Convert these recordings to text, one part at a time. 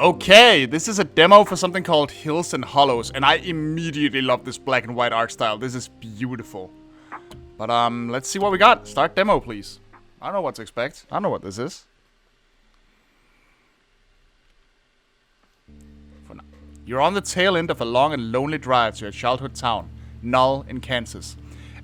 Okay, this is a demo for something called Hills and Hollows, and I immediately love this black and white art style. This is beautiful. But let's see what we got. Start demo, please. I don't know what to expect. I don't know what this is. For now. You're on the tail end of a long and lonely drive to your childhood town, Null in Kansas.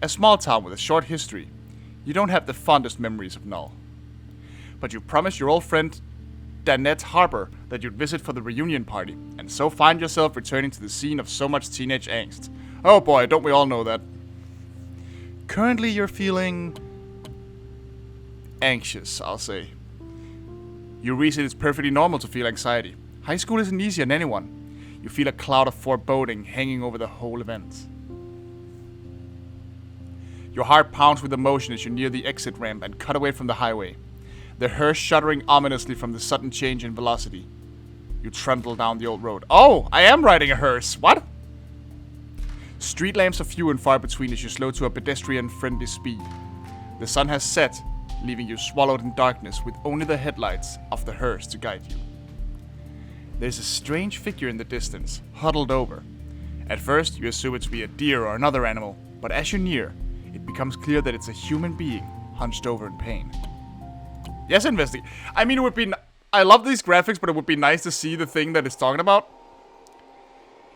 A small town with a short history. You don't have the fondest memories of Null. But you promised your old friend Danette Harper that you'd visit for the reunion party, and so find yourself returning to the scene of so much teenage angst. Oh boy, don't we all know that. Currently you're feeling anxious, I'll say. You reason it's perfectly normal to feel anxiety. High school isn't easy on anyone. You feel a cloud of foreboding hanging over the whole event. Your heart pounds with emotion as you near the exit ramp and cut away from the highway. The hearse shuddering ominously from the sudden change in velocity. You trundle down the old road. Oh, I am riding a hearse. What? Street lamps are few and far between as you slow to a pedestrian-friendly speed. The sun has set, leaving you swallowed in darkness with only the headlights of the hearse to guide you. There's a strange figure in the distance, huddled over. At first, you assume it to be a deer or another animal, but as you near, it becomes clear that it's a human being hunched over in pain. Yes, investigate. I mean, it would be... I love these graphics, but it would be nice to see the thing that it's talking about.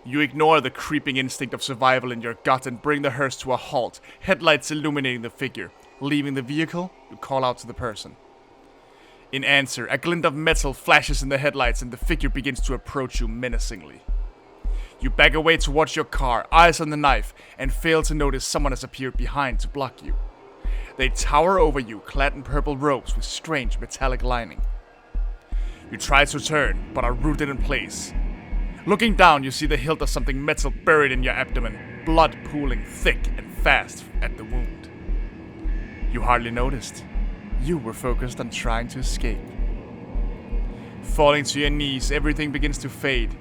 You ignore the creeping instinct of survival in your gut and bring the hearse to a halt, headlights illuminating the figure. Leaving the vehicle, you call out to the person. In answer, a glint of metal flashes in the headlights and the figure begins to approach you menacingly. You back away towards your car, eyes on the knife, and fail to notice someone has appeared behind to block you. They tower over you, clad in purple robes with strange metallic lining. You try to turn, but are rooted in place. Looking down, you see the hilt of something metal buried in your abdomen, blood pooling thick and fast at the wound. You hardly noticed. You were focused on trying to escape. Falling to your knees, everything begins to fade.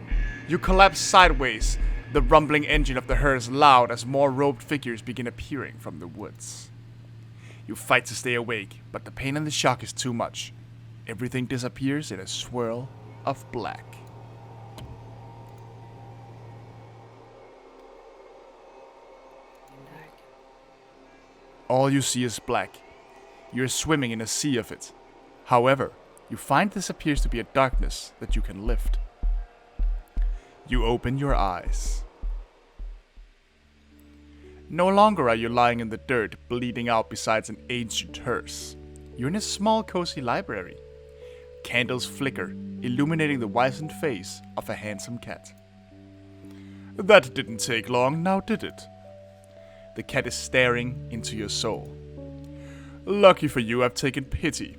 You collapse sideways, the rumbling engine of the hearse loud as more robed figures begin appearing from the woods. You fight to stay awake, but the pain and the shock is too much. Everything disappears in a swirl of black. All you see is black. You're swimming in a sea of it. However, you find this appears to be a darkness that you can lift. You open your eyes. No longer are you lying in the dirt, bleeding out beside an ancient hearse. You're in a small, cozy library. Candles flicker, illuminating the wizened face of a handsome cat. That didn't take long, now did it? The cat is staring into your soul. Lucky for you, I've taken pity.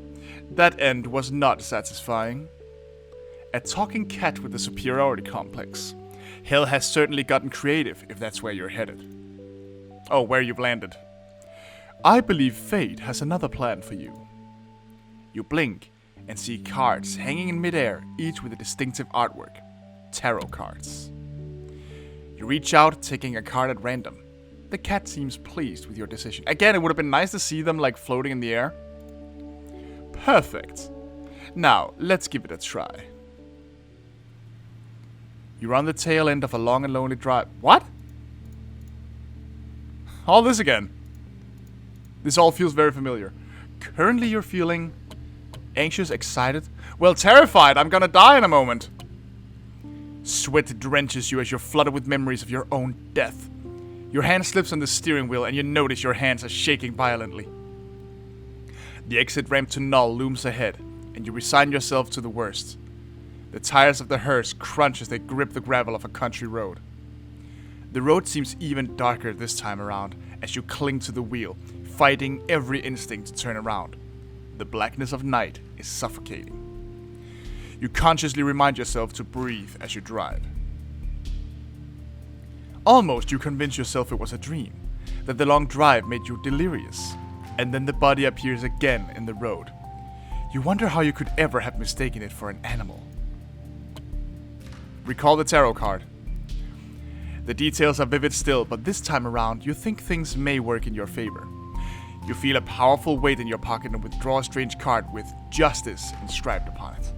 That end was not satisfying. A talking cat with a superiority complex. Hell has certainly gotten creative, if that's where you're headed. Oh, where you've landed. I believe fate has another plan for you. You blink and see cards hanging in midair, each with a distinctive artwork. Tarot cards. You reach out, taking a card at random. The cat seems pleased with your decision. Again, it would have been nice to see them like floating in the air. Perfect. Now, let's give it a try. You're on the tail end of a long and lonely drive. What? All this again. This all feels very familiar. Currently you're feeling anxious, excited, well, terrified. I'm gonna die in a moment. Sweat drenches you as you're flooded with memories of your own death. Your hand slips on the steering wheel and you notice your hands are shaking violently. The exit ramp to Null looms ahead, and you resign yourself to the worst. The tires of the hearse crunch as they grip the gravel of a country road. The road seems even darker this time around as you cling to the wheel, fighting every instinct to turn around. The blackness of night is suffocating. You consciously remind yourself to breathe as you drive. Almost you convince yourself it was a dream, that the long drive made you delirious, and then the body appears again in the road. You wonder how you could ever have mistaken it for an animal. Recall the tarot card. The details are vivid still, but this time around, you think things may work in your favor. You feel a powerful weight in your pocket and withdraw a strange card with Justice inscribed upon it.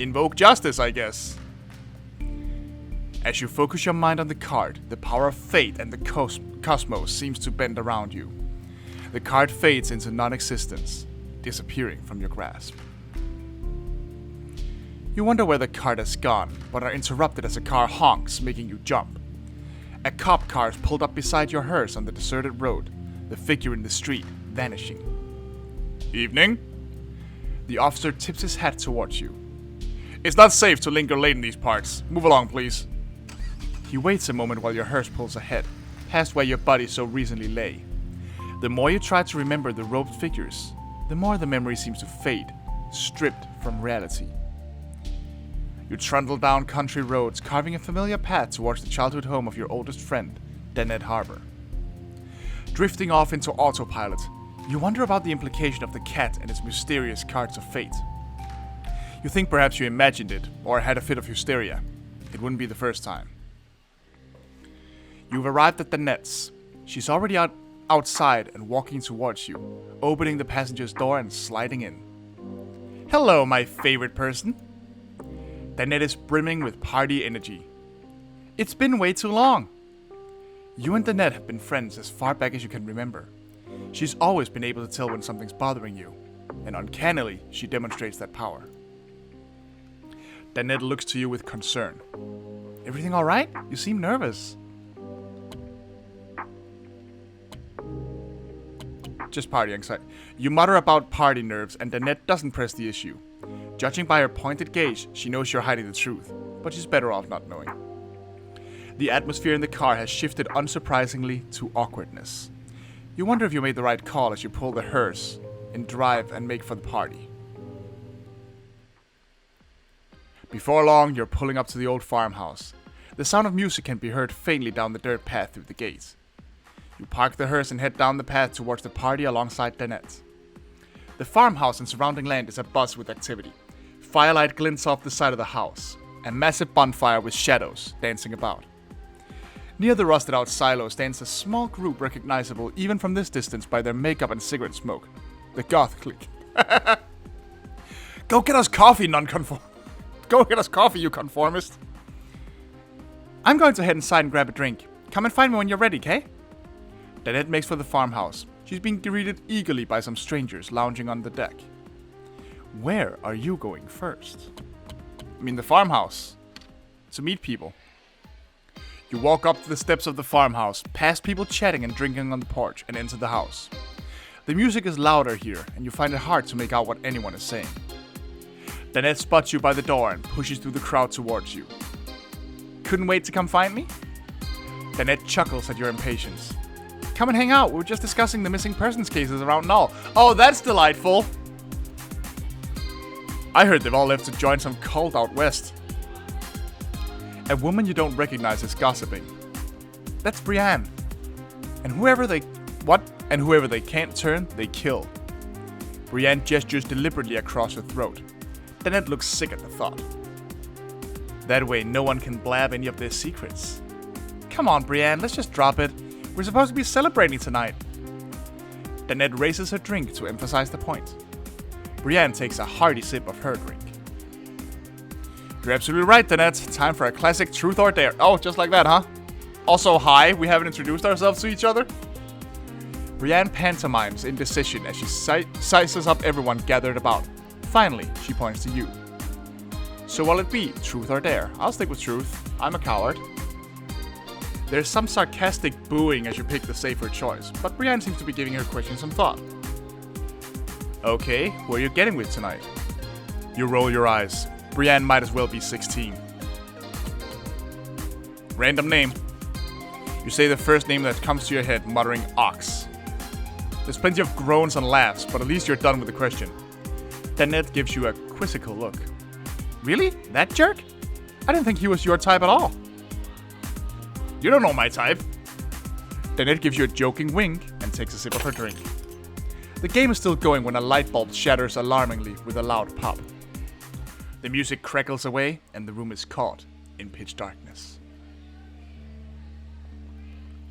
Invoke justice, I guess. As you focus your mind on the card, the power of fate and the cosmos seems to bend around you. The card fades into non-existence, disappearing from your grasp. You wonder where the card has gone, but are interrupted as a car honks, making you jump. A cop car is pulled up beside your hearse on the deserted road, the figure in the street vanishing. Evening? The officer tips his hat towards you. It's not safe to linger late in these parts. Move along, please. He waits a moment while your hearse pulls ahead, past where your body so recently lay. The more you try to remember the robed figures, the more the memory seems to fade, stripped from reality. You trundle down country roads, carving a familiar path towards the childhood home of your oldest friend, Danette Harbor. Drifting off into autopilot, you wonder about the implication of the cat and its mysterious cards of fate. You think perhaps you imagined it, or had a fit of hysteria. It wouldn't be the first time. You've arrived at Danette's. She's already outside and walking towards you, opening the passenger's door and sliding in. Hello, my favorite person. Danette is brimming with party energy. It's been way too long. You and Danette have been friends as far back as you can remember. She's always been able to tell when something's bothering you, and uncannily, she demonstrates that power. Danette looks to you with concern. Everything alright? You seem nervous. Just party anxiety. You mutter about party nerves, and Danette doesn't press the issue. Judging by her pointed gaze, she knows you're hiding the truth, but she's better off not knowing. The atmosphere in the car has shifted unsurprisingly to awkwardness. You wonder if you made the right call as you pull the hearse and drive and make for the party. Before long, you're pulling up to the old farmhouse. The sound of music can be heard faintly down the dirt path through the gates. You park the hearse and head down the path towards the party alongside Danette. The farmhouse and surrounding land is abuzz with activity. Firelight glints off the side of the house. A massive bonfire with shadows dancing about. Near the rusted out silo stands a small group recognizable even from this distance by their makeup and cigarette smoke. The goth clique. Go get us coffee, Go get us coffee, you conformist. I'm going to head inside and grab a drink. Come and find me when you're ready, okay? Danette makes for the farmhouse. She's being greeted eagerly by some strangers lounging on the deck. Where are you going first? I mean the farmhouse. To meet people. You walk up to the steps of the farmhouse, past people chatting and drinking on the porch, and enter the house. The music is louder here, and you find it hard to make out what anyone is saying. Danette spots you by the door and pushes through the crowd towards you. Couldn't wait to come find me? Danette chuckles at your impatience. Come and hang out, we were just discussing the missing persons cases around Null. Oh, that's delightful! I heard they've all left to join some cult out west. A woman you don't recognize is gossiping. That's Brienne. And whoever they can't turn, they kill. Brienne gestures deliberately across her throat. Danette looks sick at the thought. That way, no one can blab any of their secrets. Come on, Brienne, let's just drop it. We're supposed to be celebrating tonight. Danette raises her drink to emphasize the point. Brienne takes a hearty sip of her drink. You're absolutely right, Danette. Time for a classic truth or dare. Oh, just like that, huh? Also, hi, we haven't introduced ourselves to each other. Brienne pantomimes indecision as she sizes up everyone gathered about. Finally, she points to you. So what'll it be, truth or dare? I'll stick with truth. I'm a coward. There's some sarcastic booing as you pick the safer choice, but Brienne seems to be giving her question some thought. Okay, who are you getting with tonight? You roll your eyes. Brienne might as well be 16. Random name. You say the first name that comes to your head, muttering Ox. There's plenty of groans and laughs, but at least you're done with the question. Danette gives you a quizzical look. Really? That jerk? I didn't think he was your type at all. You don't know my type. Danette gives you a joking wink and takes a sip of her drink. The game is still going when a light bulb shatters alarmingly with a loud pop. The music crackles away and the room is caught in pitch darkness.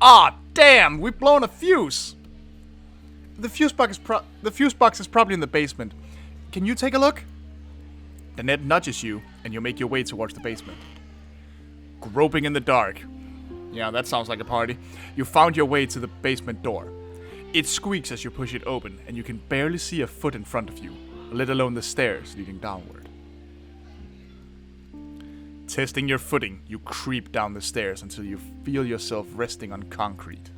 Ah, damn! We've blown a fuse! The fuse box is probably in the basement. Can you take a look? The net nudges you, and you make your way towards the basement. Groping in the dark. Yeah, that sounds like a party. You found your way to the basement door. It squeaks as you push it open, and you can barely see a foot in front of you, let alone the stairs leading downward. Testing your footing, you creep down the stairs until you feel yourself resting on concrete.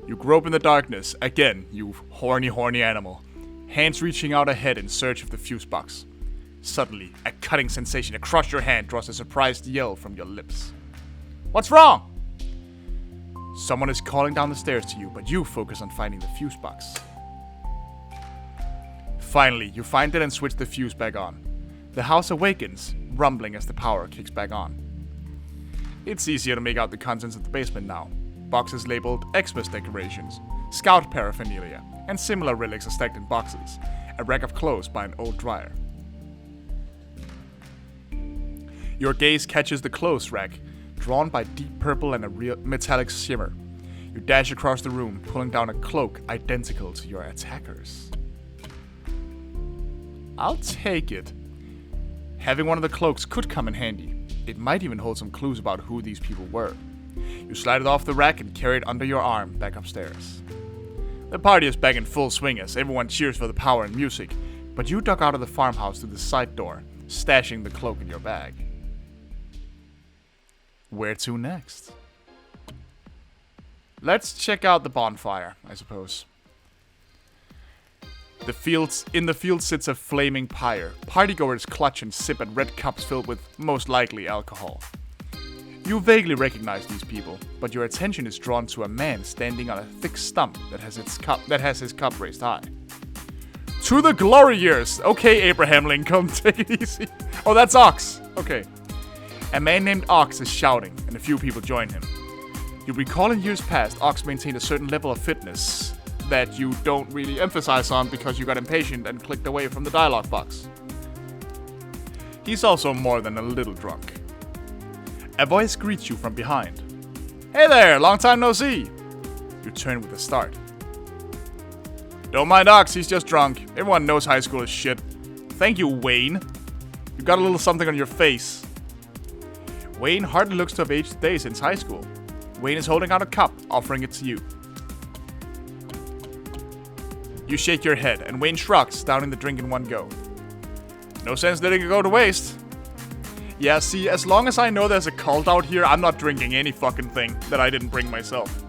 You grope in the darkness, again, you horny animal. Hands reaching out ahead in search of the fuse box. Suddenly, a cutting sensation across your hand draws a surprised yell from your lips. What's wrong? Someone is calling down the stairs to you, but you focus on finding the fuse box. Finally, you find it and switch the fuse back on. The house awakens, rumbling as the power kicks back on. It's easier to make out the contents of the basement now. Boxes labeled Xmas decorations, scout paraphernalia, and similar relics are stacked in boxes. A rack of clothes by an old dryer. Your gaze catches the clothes rack, drawn by deep purple and a real metallic shimmer. You dash across the room, pulling down a cloak identical to your attackers. I'll take it. Having one of the cloaks could come in handy. It might even hold some clues about who these people were. You slide it off the rack and carry it under your arm back upstairs. The party is back in full swing as everyone cheers for the power and music, but you duck out of the farmhouse through the side door, stashing the cloak in your bag. Where to next? Let's check out the bonfire, I suppose. In the field sits a flaming pyre. Partygoers clutch and sip at red cups filled with, most likely, alcohol. You vaguely recognize these people, but your attention is drawn to a man standing on a thick stump that has his cup raised high. To the glory years! Okay, Abraham Lincoln, take it easy. Oh, that's Ox. Okay. A man named Ox is shouting, and a few people join him. You recall in years past, Ox maintained a certain level of fitness that you don't really emphasize on because you got impatient and clicked away from the dialogue box. He's also more than a little drunk. A voice greets you from behind. Hey there, long time no see! You turn with a start. Don't mind Ox, he's just drunk. Everyone knows high school is shit. Thank you, Wayne. You got a little something on your face. Wayne hardly looks to have aged a day since high school. Wayne is holding out a cup, offering it to you. You shake your head, and Wayne shrugs, downing the drink in one go. No sense letting it go to waste. Yeah, see, as long as I know there's a cult out here, I'm not drinking any fucking thing that I didn't bring myself.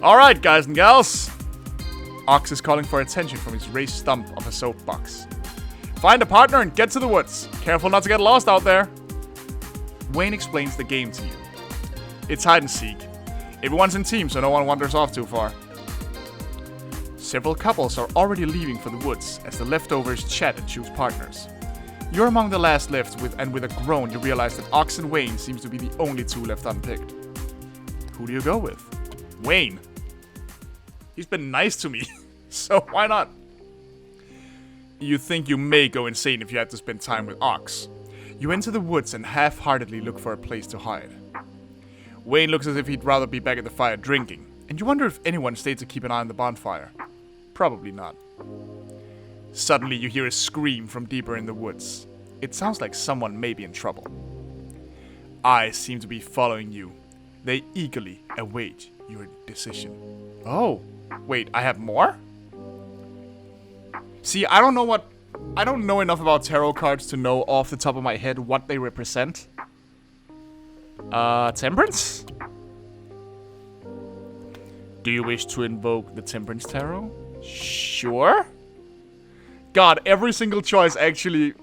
Alright, guys and gals. Ox is calling for attention from his raised stump of a soapbox. Find a partner and get to the woods. Careful not to get lost out there. Wayne explains the game to you. It's hide and seek. Everyone's in teams so no one wanders off too far. Several couples are already leaving for the woods as the leftovers chat and choose partners. You're among the last left and with a groan you realize that Ox and Wayne seems to be the only two left unpicked. Who do you go with? Wayne. He's been nice to me, so why not? You think you may go insane if you had to spend time with Ox. You enter the woods and half-heartedly look for a place to hide. Wayne looks as if he'd rather be back at the fire drinking, and you wonder if anyone stayed to keep an eye on the bonfire. Probably not. Suddenly you hear a scream from deeper in the woods. It sounds like someone may be in trouble. Eyes seem to be following you. They eagerly await your decision. Oh, wait, I have more? See, I don't know enough about tarot cards to know off the top of my head what they represent. Temperance? Do you wish to invoke the Temperance Tarot? Sure. God, every single choice actually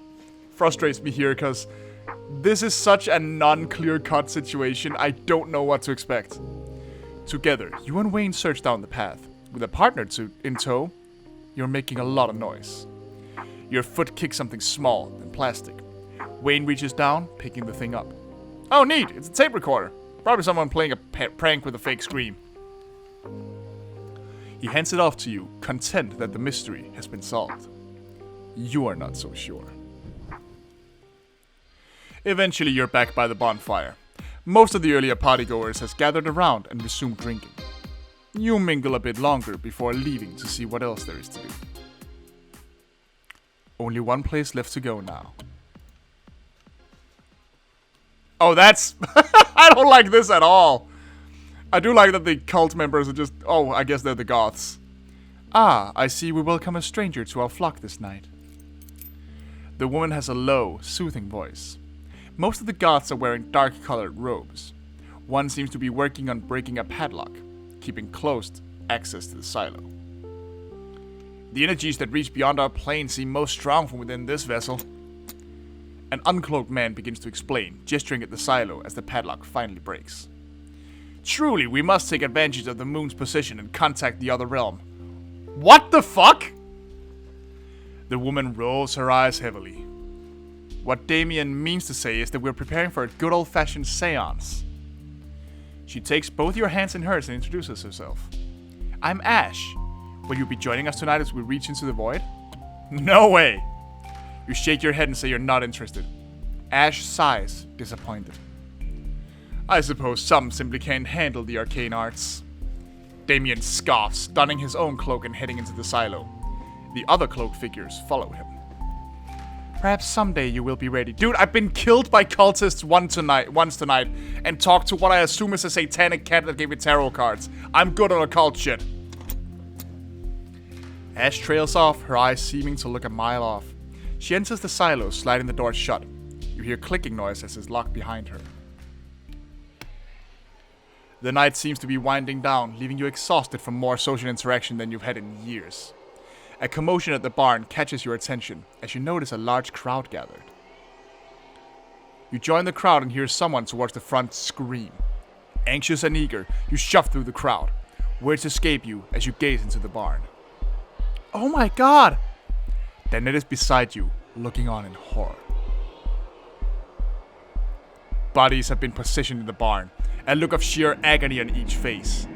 frustrates me here because this is such a non-clear-cut situation. I don't know what to expect. Together, you and Wayne search down the path. With a partner in tow, you're making a lot of noise. Your foot kicks something small and plastic. Wayne reaches down, picking the thing up. Oh, neat! It's a tape recorder. Probably someone playing a prank with a fake scream. He hands it off to you, content that the mystery has been solved. You are not so sure. Eventually, you're back by the bonfire. Most of the earlier partygoers has gathered around and resumed drinking. You mingle a bit longer before leaving to see what else there is to do. Only one place left to go now. Oh, that's... I don't like this at all. I do like that the cult members are just... Oh, I guess they're the goths. Ah, I see we welcome a stranger to our flock this night. The woman has a low, soothing voice. Most of the goths are wearing dark-colored robes. One seems to be working on breaking a padlock, keeping closed access to the silo. The energies that reach beyond our plane seem most strong from within this vessel. An uncloaked man begins to explain, gesturing at the silo as the padlock finally breaks. Truly, we must take advantage of the moon's position and contact the other realm. What the fuck? The woman rolls her eyes heavily. What Damien means to say is that we're preparing for a good old-fashioned seance. She takes both your hands in hers and introduces herself. I'm Ash. Will you be joining us tonight as we reach into the void? No way. You shake your head and say you're not interested. Ash sighs, disappointed. I suppose some simply can't handle the arcane arts. Damien scoffs, donning his own cloak and heading into the silo. The other cloaked figures follow him. Perhaps someday you will be ready. Dude, I've been killed by cultists once tonight and talked to what I assume is a satanic cat that gave me tarot cards. I'm good on occult shit. Ash trails off, her eyes seeming to look a mile off. She enters the silo, sliding the door shut. You hear clicking noise as it's locked behind her. The night seems to be winding down, leaving you exhausted from more social interaction than you've had in years. A commotion at the barn catches your attention as you notice a large crowd gathered. You join the crowd and hear someone towards the front scream. Anxious and eager, you shove through the crowd. Words escape you as you gaze into the barn. Oh my god! Danette is beside you, looking on in horror. Bodies have been positioned in the barn, a look of sheer agony on each face.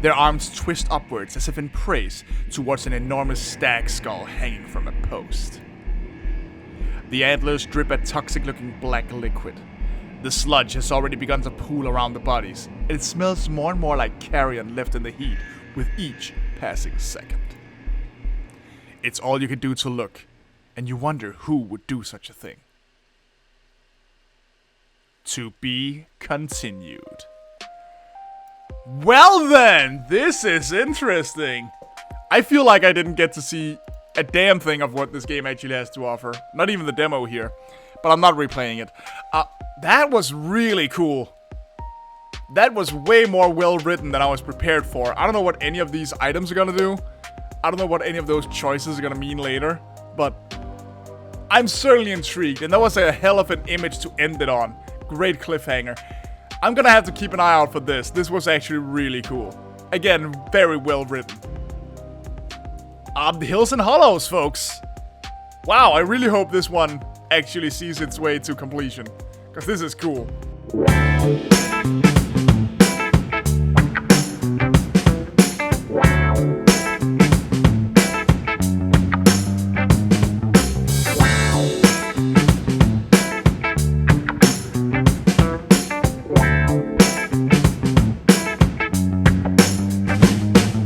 Their arms twist upwards as if in praise towards an enormous stag skull hanging from a post. The antlers drip a toxic-looking black liquid. The sludge has already begun to pool around the bodies, and it smells more and more like carrion left in the heat with each passing second. It's all you can do to look, and you wonder who would do such a thing. To be continued. Well then, this is interesting. I feel like I didn't get to see a damn thing of what this game actually has to offer. Not even the demo here, but I'm not replaying it. That was really cool. That was way more well written than I was prepared for. I don't know what any of these items are gonna do. I don't know what any of those choices are gonna mean later, but I'm certainly intrigued, and that was a hell of an image to end it on. Great cliffhanger. I'm gonna have to keep an eye out for this. This was actually really cool. Again, very well written. The Hills and Hollows, folks. Wow, I really hope this one actually sees its way to completion, because this is cool.